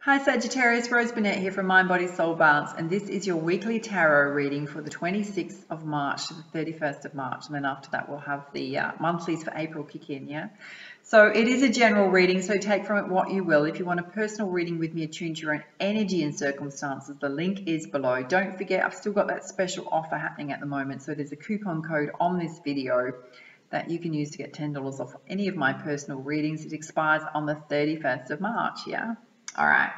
Hi Sagittarius, Rose Burnett here from Mind, Body, Soul Balance, and this is your weekly tarot reading for the 26th of March to the 31st of March, and then after that we'll have the monthlies for April kick in, yeah? So it is a general reading, so take from it what you will. If you want a personal reading with me attuned to your own energy and circumstances, the link is below. Don't forget, I've still got that special offer happening at the moment, so there's a coupon code on this video that you can use to get $10 off any of my personal readings. It expires on the 31st of March, yeah? All right,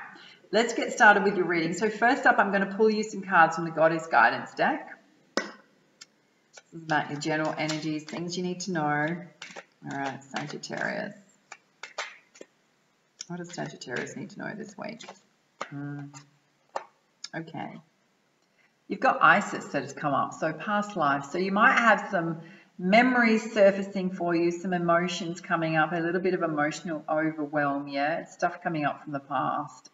let's get started with your reading. So first up, I'm going to pull you some cards from the Goddess Guidance deck. This is about your general energies, things you need to know. All right, Sagittarius. What does Sagittarius need to know this week? Okay. You've got Isis that has come up, so past life. So you might have some memories surfacing for you, some emotions coming up, a little bit of emotional overwhelm, yeah? It's stuff coming up from the past.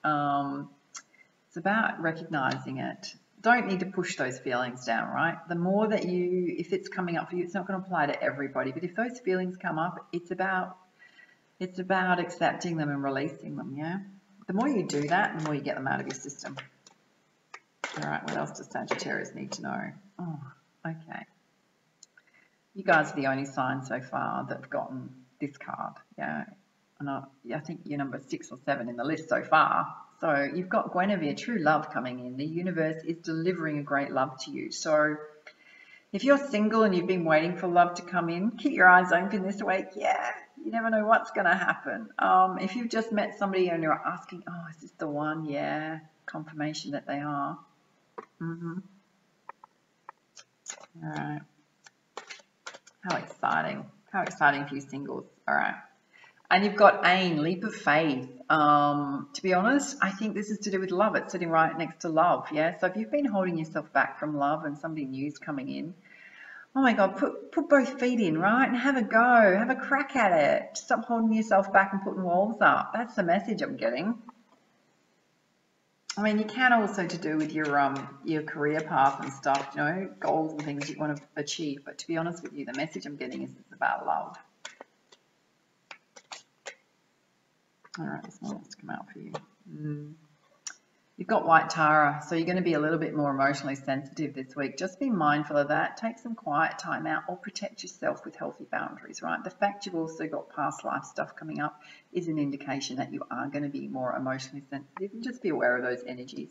It's about recognizing it. Don't need to push those feelings down, right? The more that you, if it's coming up for you, it's not going to apply to everybody, but if those feelings come up, it's about accepting them and releasing them, yeah? The more you do that, the more you get them out of your system. All right, what else does Sagittarius need to know? Oh, okay. You guys are the only sign so far that have gotten this card, yeah? And I think you're number 6 or 7 in the list so far. So you've got Guinevere, true love coming in. The universe is delivering a great love to you. So if you're single and you've been waiting for love to come in, keep your eyes open this week. Yeah, you never know what's going to happen. If you've just met somebody and you're asking, oh, is this the one? Yeah, confirmation that they are. All right. How exciting. How exciting for you singles. All right. And you've got Ain, leap of faith. To be honest, I think this is to do with love. It's sitting right next to love, yeah? So if you've been holding yourself back from love and somebody new's coming in, oh my God, put both feet in, right? And have a go. Have a crack at it. Stop holding yourself back and putting walls up. That's the message I'm getting. I mean, you can also to do with your career path and stuff, you know, goals and things you want to achieve. But to be honest with you, the message I'm getting is it's about love. All right, there's more to come out for you. You've got White Tara, so you're going to be a little bit more emotionally sensitive this week. Just be mindful of that. Take some quiet time out or protect yourself with healthy boundaries, right? The fact you've also got past life stuff coming up is an indication that you are going to be more emotionally sensitive, and just be aware of those energies.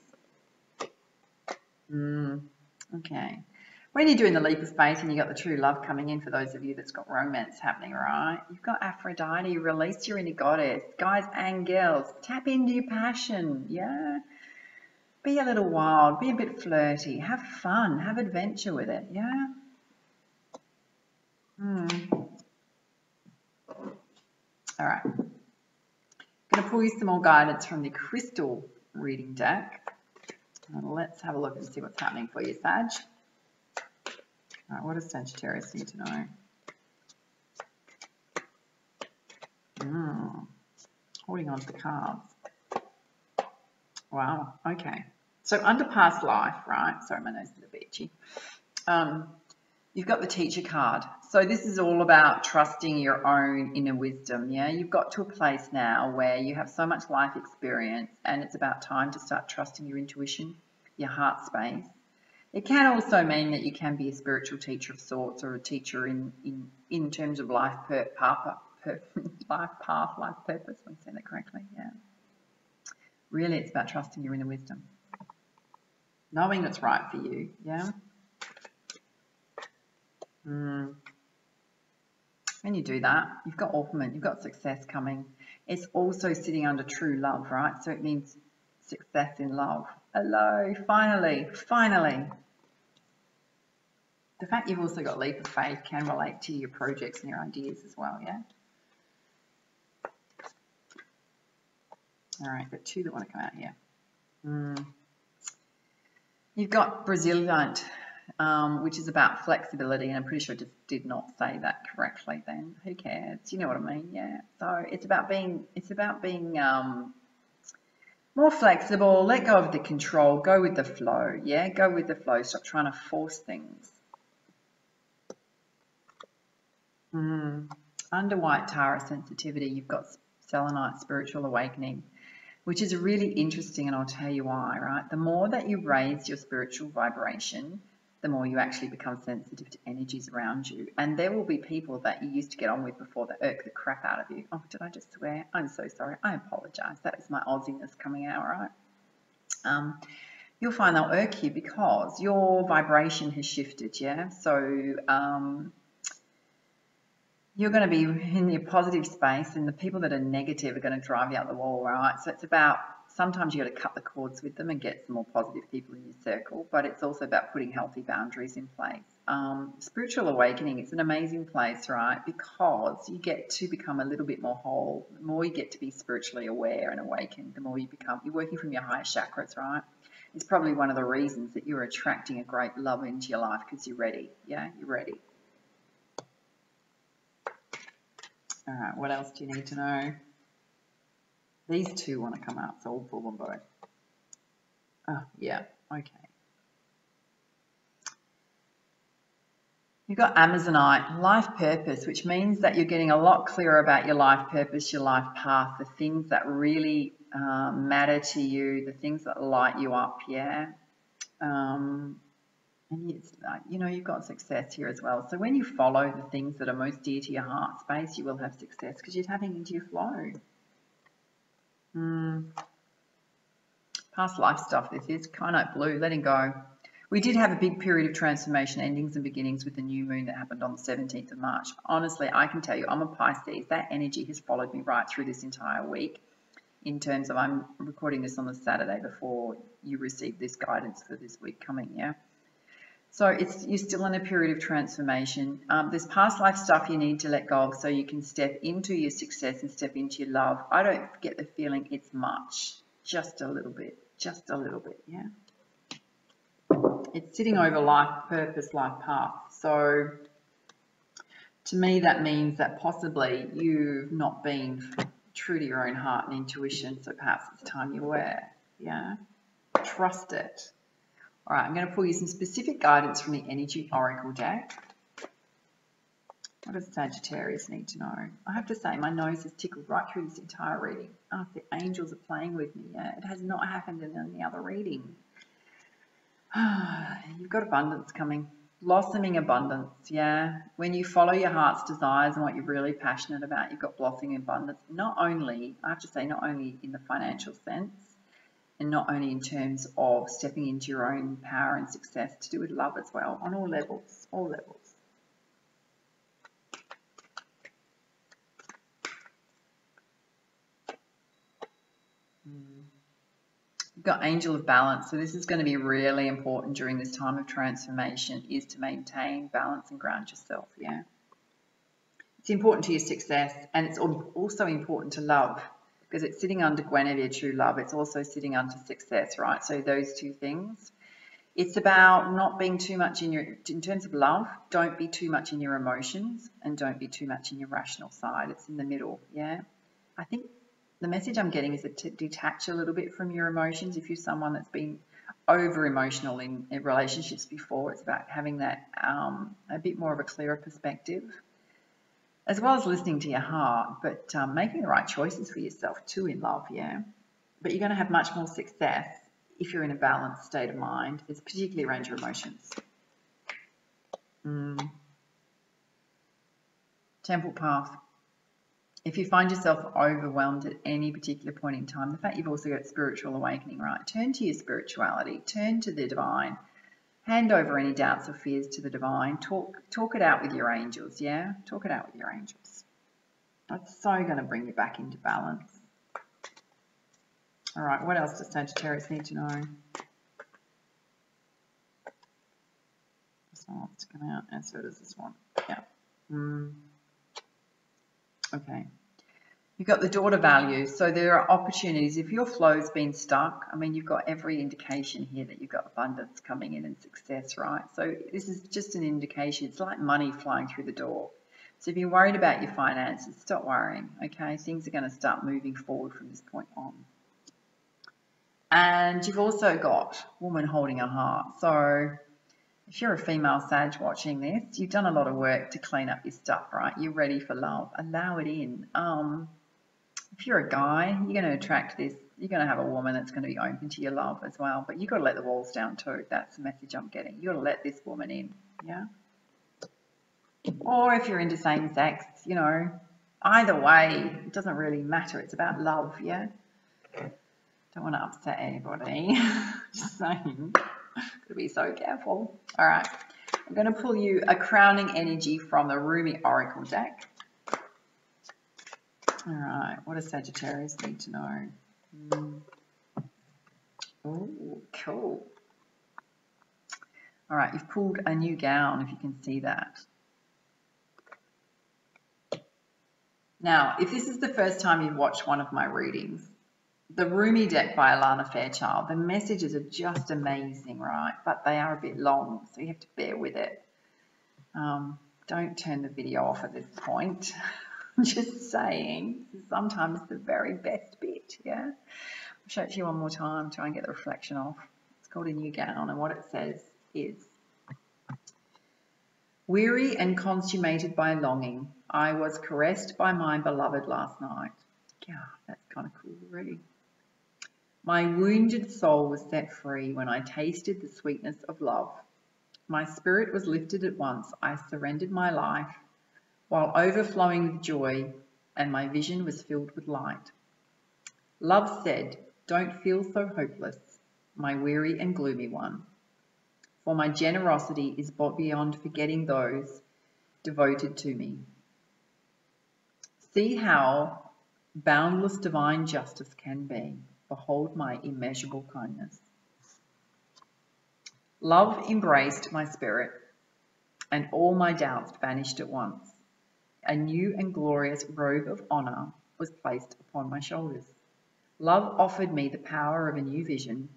Okay. When you're doing the leap of faith and you've got the true love coming in, for those of you that's got romance happening, right? You've got Aphrodite, release your inner goddess. Guys and girls, tap into your passion, yeah? Be a little wild, be a bit flirty, have fun, have adventure with it, yeah? All right. I'm going to pull you some more guidance from the crystal reading deck. And let's have a look and see what's happening for you, Sag. All right, what does Sagittarius need to know? Holding on to the cards. Wow, okay. So under past life, right? Sorry, my nose is a bit itchy. You've got the teacher card. So this is all about trusting your own inner wisdom, yeah? You've got to a place now where you have so much life experience and it's about time to start trusting your intuition, your heart space. It can also mean that you can be a spiritual teacher of sorts, or a teacher in terms of life path, life purpose. Am I saying that correctly? Yeah. Really, it's about trusting your inner wisdom, knowing what's right for you. Yeah. When you do that, you've got ultimate, you've got success coming. It's also sitting under true love, right? So it means success in love. Hello, finally. The fact you've also got leap of faith can relate to your projects and your ideas as well, yeah? All right, got 2 that want to come out here. You've got Braziliant, which is about flexibility, and I'm pretty sure I just did not say that correctly then. Who cares? You know what I mean, yeah? So it's about being more flexible, let go of the control, go with the flow, yeah? Go with the flow, stop trying to force things. Under White Tara sensitivity, you've got selenite, spiritual awakening. which is really interesting, and I'll tell you why, right? The more that you raise your spiritual vibration, the more you actually become sensitive to energies around you. And there will be people that you used to get on with before that irk the crap out of you. Oh, did I just swear? I'm so sorry. I apologize. That was my Aussiness coming out, right? You'll find they'll irk you because your vibration has shifted, yeah? So you're going to be in your positive space, and the people that are negative are going to drive you out the wall, right? So it's about, sometimes you got to cut the cords with them and get some more positive people in your circle, but it's also about putting healthy boundaries in place. Spiritual awakening, it's an amazing place, right? Because you get to become a little bit more whole. The more you get to be spiritually aware and awakened, the more you become, you're working from your higher chakras, right? It's probably one of the reasons that you're attracting a great love into your life, because you're ready. Yeah, you're ready. All right, what else do you need to know? These two want to come out, so we'll pull them both. Oh, yeah, okay. You've got Amazonite, life purpose, which means that you're getting a lot clearer about your life purpose, your life path, the things that really matter to you, the things that light you up, yeah? And it's, you know, you've got success here as well. So when you follow the things that are most dear to your heart space, you will have success because you're tapping into your flow. Past life stuff, this is kind of blue, letting go. We did have a big period of transformation, endings and beginnings with the new moon that happened on the 17th of March. Honestly, I can tell you, I'm a Pisces. That energy has followed me right through this entire week, in terms of, I'm recording this on the Saturday before you receive this guidance for this week coming, yeah? So you're still in a period of transformation. There's past life stuff you need to let go of so you can step into your success and step into your love. I don't get the feeling it's much, just a little bit, yeah? It's sitting over life purpose, life path. So to me, that means that possibly you've not been true to your own heart and intuition. So perhaps it's time you were, yeah? Trust it. All right, I'm going to pull you some specific guidance from the Energy Oracle deck. What does Sagittarius need to know? I have to say, my nose has tickled right through this entire reading. Oh, the angels are playing with me. Yeah, it has not happened in any other reading. You've got abundance coming. Blossoming abundance, yeah. When you follow your heart's desires and what you're really passionate about, you've got blossoming abundance. Not only, I have to say, not only in the financial sense, and not only in terms of stepping into your own power and success, to do with love as well, on all levels, all levels. You've got Angel of Balance, so this is going to be really important during this time of transformation, is to maintain balance and ground yourself, yeah? It's important to your success, and it's also important to love, because it's sitting under Guinevere, true love. It's also sitting under success, right? So those two things. It's about not being too much in terms of love, don't be too much in your emotions and don't be too much in your rational side. It's in the middle, yeah? I think the message I'm getting is to detach a little bit from your emotions. If you're someone that's been over emotional in relationships before, it's about having that a bit more of a clearer perspective, as well as listening to your heart, but making the right choices for yourself too in love, yeah? But you're going to have much more success if you're in a balanced state of mind. It's particularly around your emotions. Temple path. If you find yourself overwhelmed at any particular point in time, the fact you've also got spiritual awakening, right? Turn to your spirituality, turn to the divine. Hand over any doubts or fears to the divine. Talk it out with your angels, yeah? Talk it out with your angels. That's so going to bring you back into balance. All right, what else does Sagittarius need to know? This one wants to come out, and so does this one. Yeah. Okay. You've got the daughter value, so there are opportunities. If your flow's been stuck, I mean, you've got every indication here that you've got abundance coming in and success, right? So this is just an indication. It's like money flying through the door. So if you're worried about your finances, stop worrying, okay? Things are going to start moving forward from this point on. And you've also got woman holding a heart. So if you're a female Sag watching this, you've done a lot of work to clean up your stuff, right? You're ready for love. Allow it in. If you're a guy, you're going to attract this You're going to have a woman that's going to be open to your love as well, but you've got to let the walls down too. That's the message I'm getting. You've got to let this woman in, yeah? Or if you're into same sex, you know, either way, it doesn't really matter. It's about love, yeah? Don't want to upset anybody. Just saying. Got to be so careful. All right. I'm going to pull you a crowning energy from the Rumi Oracle deck. All right. What does Sagittarius need to know? Oh, cool. All right. You've pulled a new gown, if you can see that. Now, if this is the first time you've watched one of my readings, the Rumi deck by Alana Fairchild, the messages are just amazing, right? But they are a bit long, so you have to bear with it. Don't turn the video off at this point. Just saying, sometimes the very best bit, yeah? I'll show it to you one more time, try and get the reflection off. It's called A New Gown, and what it says is, weary and consummated by longing, I was caressed by my beloved last night. Yeah, that's kind of cool already. My wounded soul was set free when I tasted the sweetness of love. My spirit was lifted at once. I surrendered my life while overflowing with joy, and my vision was filled with light. Love said, don't feel so hopeless, my weary and gloomy one, for my generosity is beyond forgetting those devoted to me. See how boundless divine justice can be. Behold my immeasurable kindness. Love embraced my spirit, and all my doubts vanished at once. A new and glorious robe of honor was placed upon my shoulders. Love offered me the power of a new vision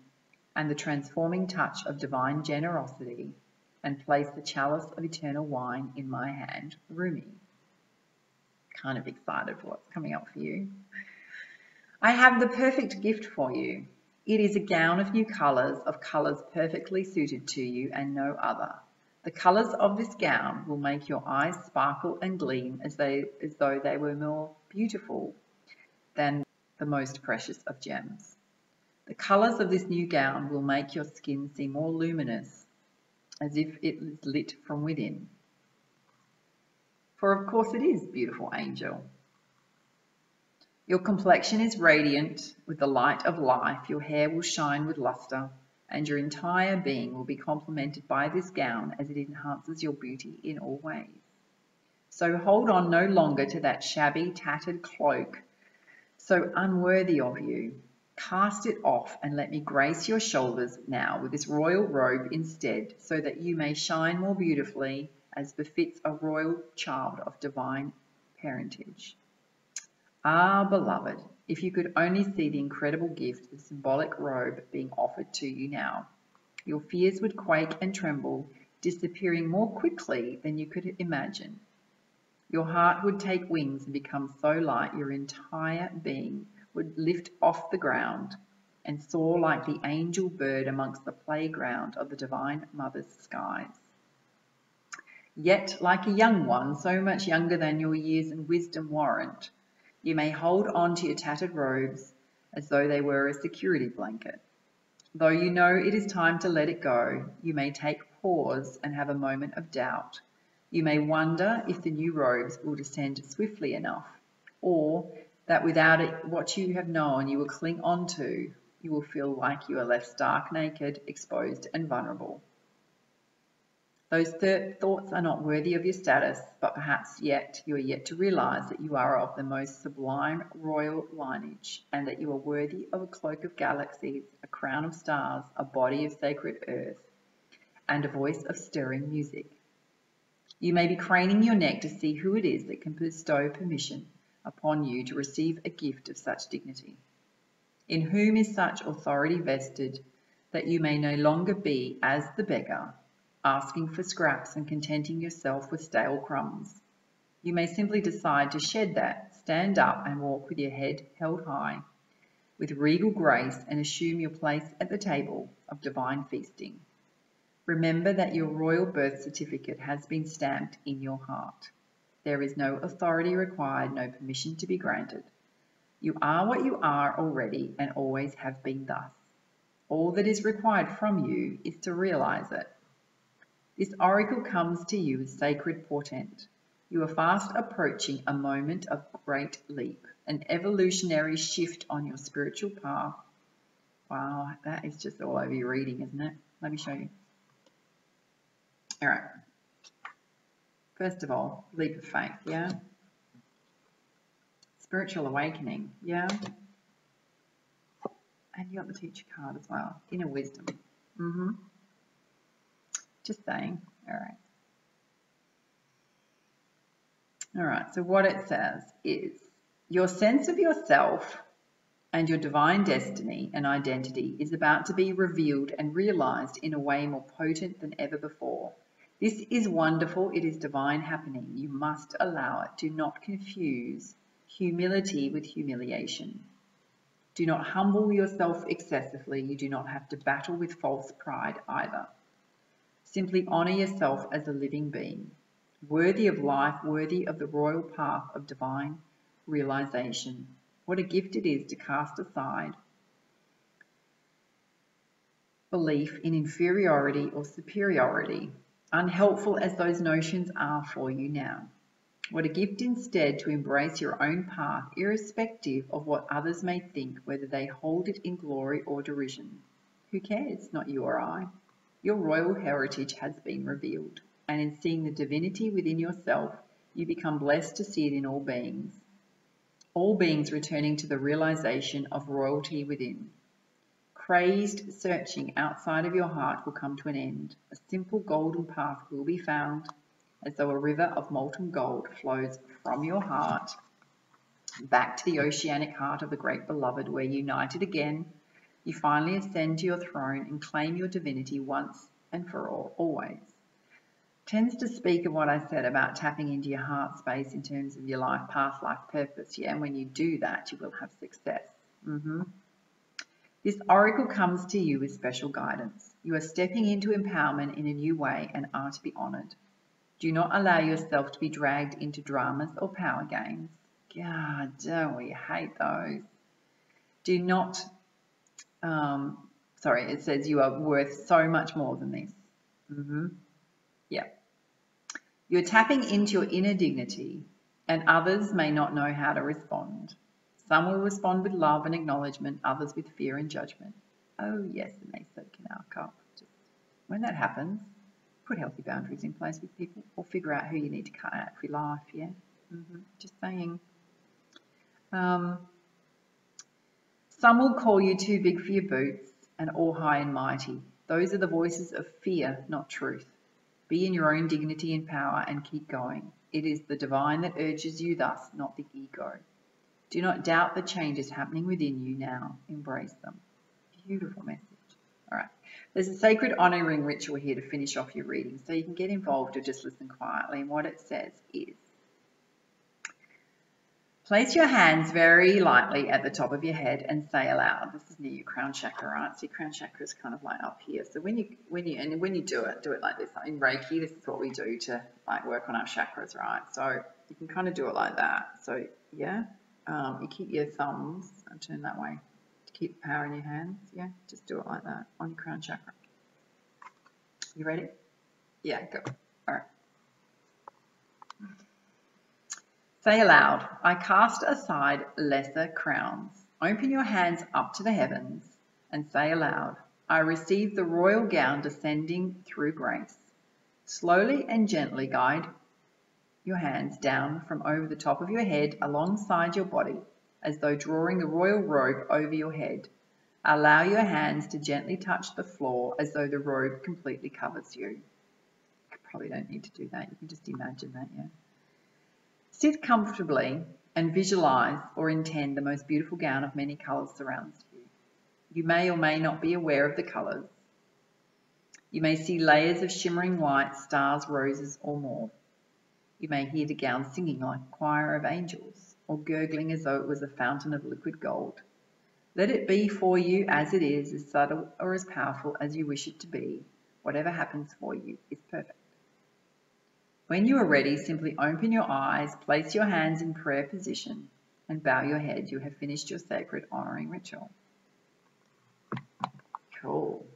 and the transforming touch of divine generosity, and placed the chalice of eternal wine in my hand. Rumi. Kind of excited for what's coming up for you. I have the perfect gift for you. It is a gown of new colours perfectly suited to you and no other. The colours of this gown will make your eyes sparkle and gleam as though they were more beautiful than the most precious of gems. The colours of this new gown will make your skin seem more luminous, as if it is lit from within. For of course it is, beautiful angel. Your complexion is radiant with the light of life, your hair will shine with lustre, and your entire being will be complemented by this gown as it enhances your beauty in all ways. So hold on no longer to that shabby, tattered cloak, so unworthy of you. Cast it off and let me grace your shoulders now with this royal robe instead, so that you may shine more beautifully as befits a royal child of divine parentage. Ah, beloved, if you could only see the incredible gift, the symbolic robe being offered to you now. Your fears would quake and tremble, disappearing more quickly than you could imagine. Your heart would take wings and become so light your entire being would lift off the ground and soar like the angel bird amongst the playground of the Divine Mother's skies. Yet, like a young one, so much younger than your years and wisdom warrant, you may hold on to your tattered robes as though they were a security blanket. Though you know it is time to let it go, you may take pause and have a moment of doubt. You may wonder if the new robes will descend swiftly enough, or that without it, what you have known you will cling on to, you will feel like you are left stark naked, exposed and vulnerable. Those thoughts are not worthy of your status, but perhaps you are yet to realize that you are of the most sublime royal lineage, and that you are worthy of a cloak of galaxies, a crown of stars, a body of sacred earth, and a voice of stirring music. You may be craning your neck to see who it is that can bestow permission upon you to receive a gift of such dignity. In whom is such authority vested that you may no longer be as the beggar, asking for scraps and contenting yourself with stale crumbs. You may simply decide to shed that, stand up and walk with your head held high, with regal grace, and assume your place at the table of divine feasting. Remember that your royal birth certificate has been stamped in your heart. There is no authority required, no permission to be granted. You are what you are already and always have been thus. All that is required from you is to realize it. This oracle comes to you as sacred portent. You are fast approaching a moment of great leap, an evolutionary shift on your spiritual path. Wow, that is just all over your reading, isn't it? Let me show you. All right. First of all, leap of faith, yeah? Spiritual awakening, yeah? And you got the teacher card as well, inner wisdom. Just saying, all right. All right, so what it says is, your sense of yourself and your divine destiny and identity is about to be revealed and realized in a way more potent than ever before. This is wonderful. It is divine happening. You must allow it. Do not confuse humility with humiliation. Do not humble yourself excessively. You do not have to battle with false pride either. Simply honor yourself as a living being, worthy of life, worthy of the royal path of divine realization. What a gift it is to cast aside belief in inferiority or superiority, unhelpful as those notions are for you now. What a gift instead to embrace your own path, irrespective of what others may think, whether they hold it in glory or derision. Who cares? Not you or I. Your royal heritage has been revealed, and in seeing the divinity within yourself, you become blessed to see it in all beings returning to the realization of royalty within. Crazed searching outside of your heart will come to an end. A simple golden path will be found, as though a river of molten gold flows from your heart back to the oceanic heart of the great beloved, where united again, you finally ascend to your throne and claim your divinity once and for all, always. Tends to speak of what I said about tapping into your heart space in terms of your life path, life purpose, yeah? And when you do that, you will have success. This oracle comes to you with special guidance. You are stepping into empowerment in a new way and are to be honored. Do not allow yourself to be dragged into dramas or power games. God, don't we hate those? Do not, it says you are worth so much more than this. Yeah. You're tapping into your inner dignity, and others may not know how to respond. Some will respond with love and acknowledgement, others with fear and judgment. Oh yes, and they soak in our cup. Just when that happens, put healthy boundaries in place with people, or figure out who you need to cut out for your life, yeah? Just saying. Some will call you too big for your boots and all high and mighty. Those are the voices of fear, not truth. Be in your own dignity and power and keep going. It is the divine that urges you thus, not the ego. Do not doubt the changes happening within you now. Embrace them. Beautiful message. All right. There's a sacred honoring ritual here to finish off your reading, so you can get involved or just listen quietly. And what it says is, place your hands very lightly at the top of your head and say aloud. This is near your crown chakra, right? So your crown chakra is kind of like up here. So when you do it like this. In Reiki, this is what we do to like work on our chakras, right? So you can kind of do it like that. So yeah, you keep your thumbs and turn that way to keep the power in your hands. Yeah, just do it like that on your crown chakra. You ready? Yeah, go. All right. Say aloud, I cast aside lesser crowns. Open your hands up to the heavens and say aloud, I receive the royal gown descending through grace. Slowly and gently guide your hands down from over the top of your head alongside your body, as though drawing the royal robe over your head. Allow your hands to gently touch the floor as though the robe completely covers you. You probably don't need to do that. You can just imagine that, yeah. Sit comfortably and visualize or intend the most beautiful gown of many colours surrounds you. You may or may not be aware of the colours. You may see layers of shimmering light, stars, roses, or more. You may hear the gown singing like a choir of angels, or gurgling as though it was a fountain of liquid gold. Let it be for you as it is, as subtle or as powerful as you wish it to be. Whatever happens for you is perfect. When you are ready, simply open your eyes, place your hands in prayer position, and bow your head. You have finished your sacred honoring ritual. Cool.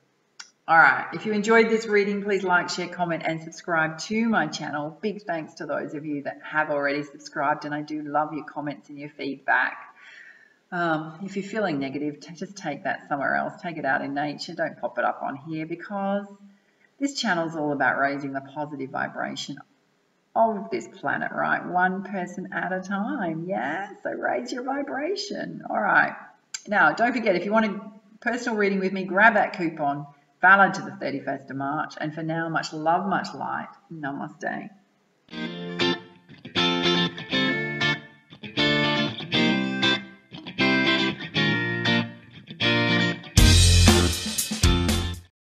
All right. If you enjoyed this reading, please like, share, comment, and subscribe to my channel. Big thanks to those of you that have already subscribed, and I do love your comments and your feedback. If you're feeling negative, just take that somewhere else. Take it out in nature. Don't pop it up on here, because this channel is all about raising the positive vibration of this planet, right? One person at a time. Yeah, so raise your vibration. All right. Now, don't forget, if you want a personal reading with me, grab that coupon, valid to the 31st of March. And for now, much love, much light. Namaste.